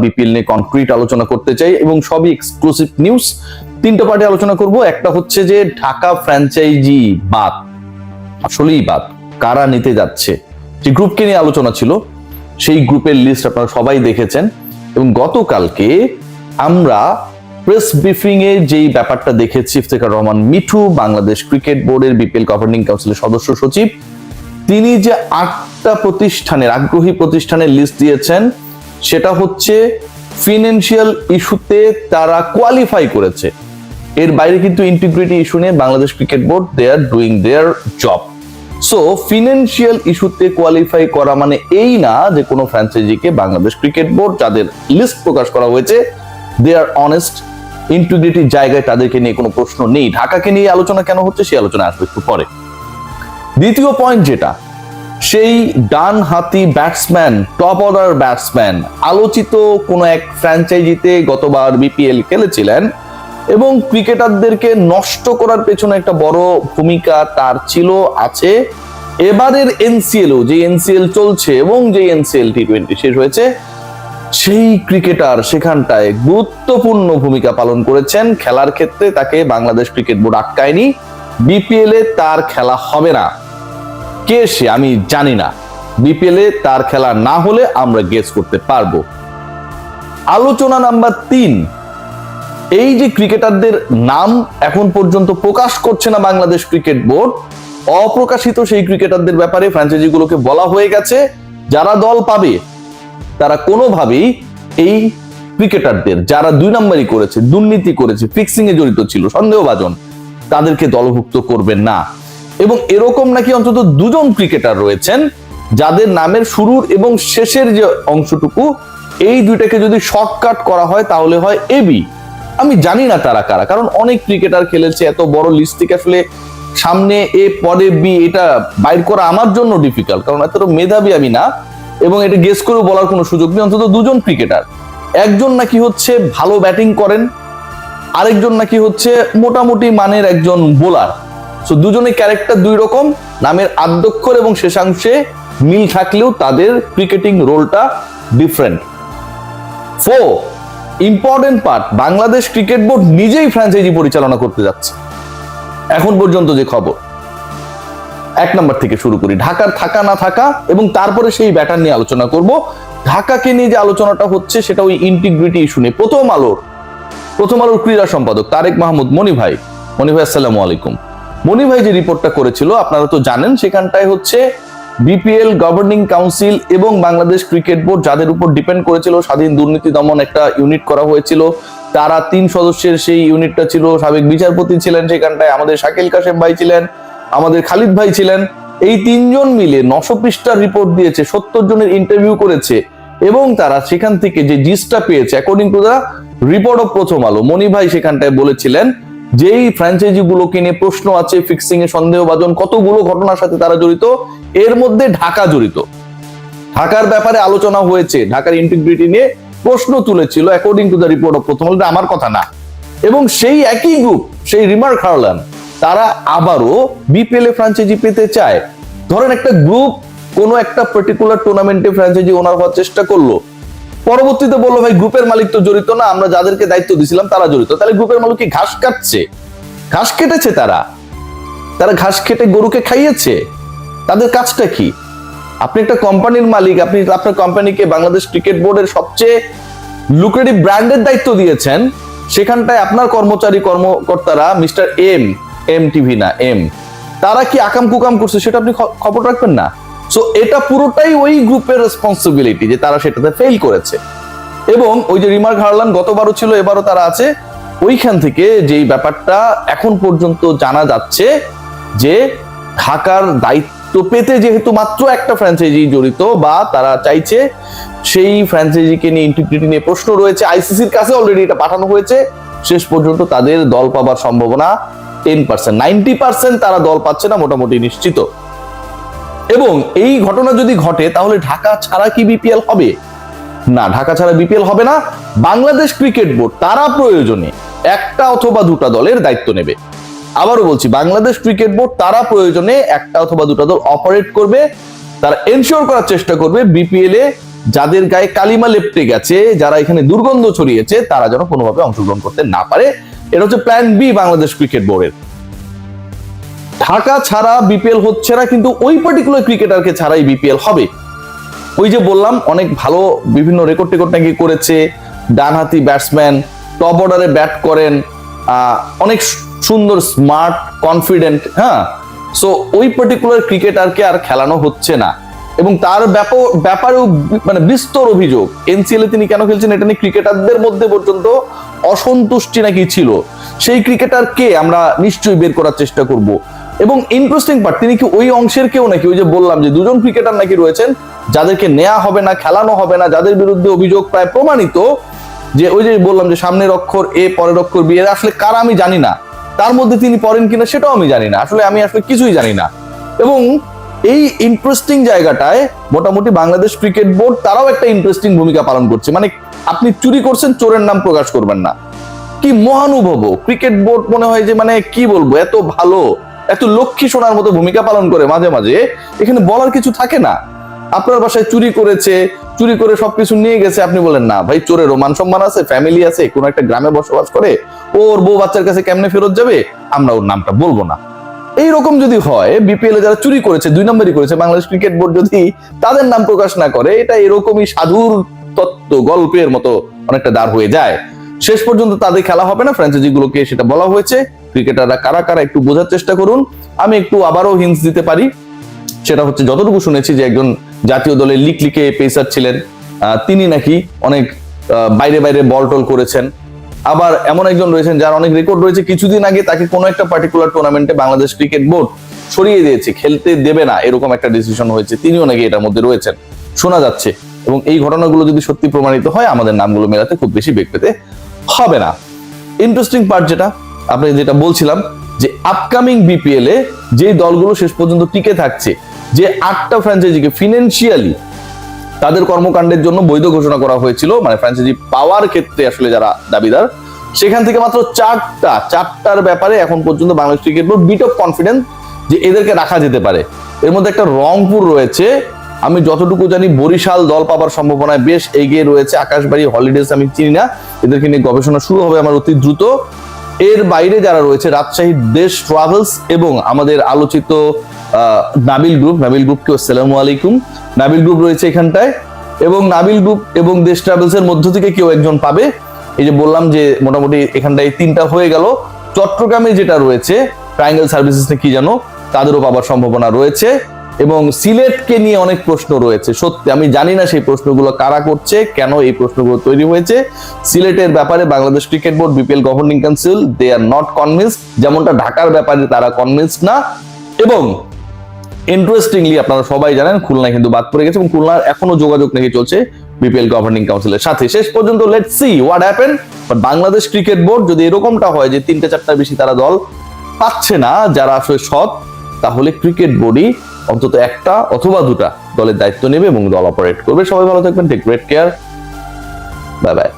BPL নিয়ে concrete আলোচনা করতে চাই এবং সবই এক্সক্লুসিভ নিউজ। তিনটা পার্টি আলোচনা করব। একটা হচ্ছে যে ঢাকা ফ্র্যাঞ্চাইজি বাদ, আসলেই বাদ, কারা নিতে যাচ্ছে, যে গ্রুপকে নিয়ে আলোচনা ছিল সেই গ্রুপের লিস্ট আপনারা সবাই দেখেছেন। এবং গতকালকে আমরা প্রেস ব্রিফিং এ যেই ব্যাপারটা দেখেছি, ইফতেখার রহমান মিঠু বাংলাদেশ ক্রিকেট বোর্ডের বিপিএল গভর্নিং কাউন্সিলের সদস্য সচিব, তিনি যে 8টা প্রতিষ্ঠানের, আগ্রহী প্রতিষ্ঠানের লিস্ট দিয়েছেন, সেটা হচ্ছে ফিনান্সিয়াল ইস্যুতে তারা কোয়ালিফাই করেছে। এর বাইরে কিন্তু ইন্টিগ্রিটি ইস্যু নিয়ে Bangladesh cricket board they are doing their job. So financial ইস্যুতে কোয়ালিফাই করা মানে এই না যে কোনো ফ্র্যাঞ্চাইজিকে বাংলাদেশ ক্রিকেট বোর্ড যাদের লিস্ট প্রকাশ করা হয়েছে দে আর অনেস্ট, ইন্টিগ্রিটির জায়গায় তাদেরকে নিয়ে কোনো প্রশ্ন নেই। ঢাকাকে নিয়ে আলোচনা কেন হচ্ছে সেই আলোচনা আসবে একটু পরে। দ্বিতীয় পয়েন্ট যেটা, সেই ডান হাতি ব্যাটসম্যান, টপ অর্ডার ব্যাটসম্যান, আলোচিত কোন এক ফ্র্যাঞ্চাইজিতে গতবার বিপিএল খেলেছিলেন এবং ক্রিকেটারদেরকে নষ্ট করার পেছনে একটা বড় ভূমিকা তার ছিল, আছে। এবারের এনসিএলও, যে এনসিএল চলছে এবং যে এনসিএল টি20 শেষ হয়েছে, সেই ক্রিকেটার সেখানটায় গুরুত্বপূর্ণ ভূমিকা পালন করেছেন। খেলার ক্ষেত্রে তাকে বাংলাদেশ ক্রিকেট বোর্ড আটকায়নি। বিপিএল এ তার খেলা হবে না, কে সে আমি জানি না। বিপিএল এ তার খেলা না হলে আমরা গেস করতে পারবো। আলোচনা নাম্বার 3, এই যে ক্রিকেটারদের নাম এখন পর্যন্ত প্রকাশ করছে না বাংলাদেশ ক্রিকেট বোর্ড, অপ্রকাশিত সেই ক্রিকেটারদের ব্যাপারে ফ্র্যাঞ্চাইজিগুলোকে বলা হয়ে গেছে যারা দল পাবে তারা কোনোভাবেই এই ক্রিকেটারদের, যারা 2 নম্বরই করেছে, দুর্নীতি করেছে, ফিক্সিং এ জড়িত ছিল, সন্দেহভাজন, তাদেরকে দলভুক্ত করবেন না। এবং এরকম নাকি অন্তত 2 জন ক্রিকেটার রয়েছেন যাদের নামের শুরুর এবং শেষের যে অংশটুকু, এই দুইটাকে যদি শর্টকাট করা হয় তাহলে হয় এবি। আমি জানি না তারা কারা, কারণ অনেক ক্রিকেটার খেলেছে, এত বড় লিস্ট থেকে আসলে সামনে এ পরে বি এটা বাইর করা আমার জন্য ডিফিকাল্ট, কারণ এতটা মেধাবী আমি না এবং এটা গেস করে বলার কোনো সুযোগ নেই। অন্তত 2 জন ক্রিকেটার, একজন নাকি হচ্ছে ভালো ব্যাটিং করেন, আরেকজন নাকি হচ্ছে মোটামুটি মানের একজন বোলার। সো দুজনের ক্যারেক্টার 2 রকম, নামের আদ্যক্ষর এবং শেষাংশে মিল থাকলেও তাদের ক্রিকেটিং রোলটা different. 4 important part, Bangladesh cricket board নিজেই ফ্র্যাঞ্চাইজি পরিচালনা করতে যাচ্ছে এখন পর্যন্ত যে খবর। 1 নম্বর থেকে শুরু করি, ঢাকার থাকা না থাকা এবং তারপরে সেই ব্যাটার নিয়ে আলোচনা করব। ঢাকাকে নিয়ে যে আলোচনাটা হচ্ছে সেটা ওই ইন্টিগ্রিটি ইস্যু নিয়ে। প্রথম আলোর ক্রীড়া সম্পাদক তারেক মাহমুদ, মনি ভাই আসসালামু আলাইকুম। মনি ভাই যে রিপোর্টটা করেছিল আপনারা তো জানেন, সেখানটায় হচ্ছে বিপিএল গভর্নিং কাউন্সিল এবং বাংলাদেশ ক্রিকেট বোর্ড যাদের উপর ডিপেন্ড করেছিল স্বাধীন দুর্নীতি দমন একটা ইউনিট করা হয়েছিল, তারা 3 সদস্যের সেই ইউনিটটা ছিল। সাবেক বিচারপতি ছিলেন সেখানটায়, আমাদের শাকিল কাশেম ভাই ছিলেন, আমাদের খালিদ ভাই ছিলেন। এই 3 জন মিলে 900 পৃষ্ঠার রিপোর্ট দিয়েছে, 70 জনের ইন্টারভিউ করেছে এবং তারা সেখান থেকে যে জিসটা পেয়েছে according to the report of Prothom Alo, মনি ভাই সেখানটায় বলেছিলেন যেই ফ্র্যাঞ্চাইজি গুলোকে নিয়ে প্রশ্ন আছে, ফিক্সিং এ সন্দেহভাজন, কতগুলো ঘটনার সাথে তারা জড়িত, এর মধ্যে ঢাকা জড়িত। ঢাকার ব্যাপারে আলোচনা হয়েছে, ঢাকার ইন্টিগ্রিটি নিয়ে প্রশ্ন তুলেছিল according to the report of Prothom Alo, আমার কথা না। এবং সেই একই গ্রুপ, সেই রিমার্ক হারলান, তারা আবারও বিপিএল এ ফ্র্যাঞ্চাইজি পেতে চায়। ধরেন একটা গ্রুপ কোনো একটা পার্টিকুলার টুর্নামেন্টে ফ্র্যাঞ্চাইজি ওনার হওয়ার চেষ্টা করলো, পরবর্তীতে বললো ভাই গ্রুপের মালিক তো জড়িত না, আমরা যাদেরকে দায়িত্ব দিয়েছিলাম তারা জড়িত। তাহলে গ্রুপের মালিক কি ঘাস কাটছে? ঘাস কেটেছে তারা ঘাস কেটে গরুকে খাইয়েছে? তাদের কাজটা কি? আপনি একটা কোম্পানির মালিক, আপনি আপনার কোম্পানিকে বাংলাদেশ ক্রিকেট বোর্ডের সবচেয়ে লুক্রেটিভ ব্র্যান্ডের দায়িত্ব দিয়েছেন, সেখানটায় আপনার কর্মকর্তারা মিস্টার এম টিভি না এম, তারা কি আকাম কুকাম করছে সেটা আপনি খবর রাখবেন না? সো এটা পুরোটাই ওই গ্রুপের রেসপন্সিবিলিটি যে তারা সেটাতে ফেল করেছে। এবং ওই যে রিমার্ক হারলান গতবারও ছিল, এবারও তারা আছে। ওইখান থেকে যেই ব্যাপারটা এখন পর্যন্ত জানা যাচ্ছে যে ঢাকার দায়িত্ব পেতে যেহেতু মাত্র একটা ফ্র্যাঞ্চাইজি জড়িত বা তারা চাইছে, সেই ফ্র্যাঞ্চাইজিকে নিয়ে ইন্টিগ্রিটি নিয়ে প্রশ্ন রয়েছে। আইসিসির কাছে অলরেডি এটা পাঠানো হয়েছে। শেষ পর্যন্ত তাদের দল পাবার সম্ভাবনা 10%, 90% তারা দল পাচ্ছে না, মোটামুটি নিশ্চিত। এবং এই ঘটনা যদি ঘটে তাহলে ঢাকা ছাড়া কি বিপিএল হবে? না, ঢাকা ছাড়া বিপিএল হবে না। বাংলাদেশ ক্রিকেট বোর্ড তারা প্রয়োজনে 1টা অথবা 2টা দলের দায়িত্ব নেবে। আবারও বলছি, বাংলাদেশ ক্রিকেট বোর্ড তারা প্রয়োজনে 1টা অথবা 2টা দল অপারেট করবে। তারা এনশিওর করার চেষ্টা করবে বিপিএল এ যাদের গায়ে কালিমা লেপ্টে গেছে, যারা এখানে দুর্গন্ধ ছড়িয়েছে, তারা যেন কোনোভাবে অংশগ্রহণ করতে না পারে। এটা হচ্ছে প্ল্যান বি বাংলাদেশ ক্রিকেট বোর্ডের। ঢাকা ছাড়া বিপিএল হচ্ছে না, কিন্তু ওই পার্টিকুলার ক্রিকেটারকে ছাড়াই বিপিএল হবে। ওই যে বললাম অনেক ভালো বিভিন্ন রেকর্ড টেকর্ড নাকি করেছে, ডানহাতি ব্যাটসম্যান, টপ অর্ডারে ব্যাট করেন, অনেক সুন্দর, স্মার্ট, কনফিডেন্ট। হ্যাঁ, সো ওই পার্টিকুলার ক্রিকেটারকে আর খেলানো হচ্ছে না, এবং তার ব্যাপারেও মানে বিস্তর অভিযোগ। এনসিএল এ তিনি কেন খেলছেন এটা নিয়ে ক্রিকেটারদের মধ্যে পর্যন্ত অসন্তুষ্টি নাকি ছিল। সেই ক্রিকেটারকে আমরা নিশ্চয়ই বের করার চেষ্টা করব। এবং ইন্টারেস্টিং পার্ট, তিনি কি ওই অংশের কেউ নাকি? ওই যে বললাম যে দুজন ক্রিকেটার নাকি রয়েছেন যাদেরকে নেওয়া হবে না, খেলানো হবে না, যাদের বিরুদ্ধে অভিযোগ প্রায় প্রমাণিত। যে ওই যে বললাম যে সামনের অক্ষর এ পরের অক্ষর বি, এর আসলে কারা আমি জানি না, তার মধ্যে তিনি পড়েন কিনা সেটাও আমি জানি না, আমি আসলে কিছুই জানি না। এবং এই ইন্টারেস্টিং জায়গাটায় মোটামুটি বাংলাদেশ ক্রিকেট বোর্ড তারাও একটা ইন্টারেস্টিং ভূমিকা পালন করছে। মানে আপনি চুরি করছেন, চোরের নাম প্রকাশ করবেন না। কি মহানুভব ক্রিকেট বোর্ড, মনে হয় যে মানে কি বলবো, এত ভালো, এত লক্ষ্মী সোনার মতো ভূমিকা পালন করে মাঝে মাঝে, এখানে বলার কিছু থাকে না। আপনার বাসায় চুরি করেছে, চুরি করে সবকিছু নিয়ে গেছে, আপনি বলেন না ভাই চোরেরও মান সম্মান আছে, ফ্যামিলি আছে, কোন একটা গ্রামে বসবাস করে, ওর বউ বাচ্চার কাছে কেমনে ফেরত যাবে, আমরা ওর নামটা বলবো না। এইরকম যদি হয়, বিপিএল এ যারা চুরি করেছে, 2 নম্বরই করেছে, বাংলাদেশ ক্রিকেট বোর্ড যদি তাদের নাম প্রকাশ না করে, এটা এরকমই সাধুর তত্ত্ব গল্পের মতো অনেকটা দাঁড় হয়ে যায়। শেষ পর্যন্ত তাদের খেলা হবে না, ফ্র্যাঞ্চাইজি গুলোকে সেটা বলা হয়েছে। ক্রিকেটাররা কারা কারা একটু বোঝার চেষ্টা করুন। আমি একটু আবারও হিন্টস দিতে পারি, সেটা হচ্ছে যতটুকু শুনেছি যে একজন জাতীয় দলের লিকে পেসার ছিলেন, তিনি নাকি অনেক বাইরে বাইরে বল টল করেছেন। আবার এমন একজন রয়েছেন যার অনেক রেকর্ড রয়েছে, কিছুদিন আগে তাকে কোনো একটা পার্টিকুলার টুর্নামেন্টে বাংলাদেশ ক্রিকেট বোর্ড সরিয়ে দিয়েছে, খেলতে দেবে না, এরকম একটা ডিসিশন হয়েছে, তিনিও নাকি এটার মধ্যে রয়েছেন শোনা যাচ্ছে। এবং এই ঘটনাগুলো যদি সত্যি প্রমাণিত হয়, আমাদের নামগুলো মেলাতে খুব বেশি বেগ পেতে হবে না। ইন্টারেস্টিং পার্ট যেটা আপনি যেটা বলছিলাম, যে আপকামিং বিপিএল এ যে দলগুলো শেষ পর্যন্ত টিকে থাকছে, যে 8টা ফ্র্যাঞ্চাইজিকে ফিনান্সিয়ালি তাদের কর্মকাণ্ডের জন্য বৈধ ঘোষণা করা হয়েছিল, মানে ফ্র্যাঞ্চাইজি পাওয়ার ক্ষেত্রে আসলে যারা দাবিদার, সেখান থেকে মাত্র 4টার ব্যাপারে এখন পর্যন্ত Bangladesh cricket board bit of confidence যে এদেরকে রাখা যেতে পারে। এর মধ্যে একটা রংপুর রয়েছে, আমি যতটুকু জানি বরিশাল দল পাবার সম্ভাবনায় বেশ এগিয়ে রয়েছে, আকাশবাড়ি হলিডেজ আমি চিনি না, এদেরকে নিয়ে গবেষণা শুরু হবে আমার অতি দ্রুত। এর বাইরে যারা রয়েছে, রাজশাহী দেশ ট্রাভেলস এবং আমাদের আলোচিত নাবিল গ্রুপকে আসসালামু আলাইকুম, নাবিল গ্রুপ রয়েছে এখানটায়, এবং নাবিল গ্রুপ এবং দেশ ট্রাভেলস এর মধ্য থেকে কেউ একজন পাবে। এই যে বললাম যে মোটামুটি এখানটায় 3টা হয়ে গেল। চট্টগ্রামে যেটা রয়েছে ট্রায়াঙ্গেল সার্ভিসেস কি জানো, তাদেরও পাবার সম্ভাবনা রয়েছে। এবং সিলেটকে নিয়ে অনেক প্রশ্ন রয়েছে, সত্যি আমি জানি না সেই প্রশ্নগুলো কারা করছে, কেন এই প্রশ্নগুলো তৈরি হয়েছে। সিলেটের ব্যাপারে Bangladesh cricket board, BPL governing council, they are not convinced, যেমনটা ঢাকার ব্যাপারে তারা কনভিন্সড না। এবং ইন্টারেস্টিংলি আপনারা সবাই জানেন খুলনা কিন্তু বাদ পড়ে গেছে, এবং খুলনার এখনো যোগাযোগ নাকি চলছে বিপিএল গভর্নিং কাউন্সিলের সাথে। শেষ পর্যন্ত let's see what happen. But Bangladesh cricket board যদি এরকমটা হয় যে 3-4টার বেশি তারা দল পাচ্ছে না যারা আসলে সৎ, তাহলে ক্রিকেট বোর্ডই অন্তত 1টা অথবা 2টা দলের দায়িত্ব নেবে এবং দল অপারেট করবে। সবাই ভালো থাকবেন, take great care, bye by.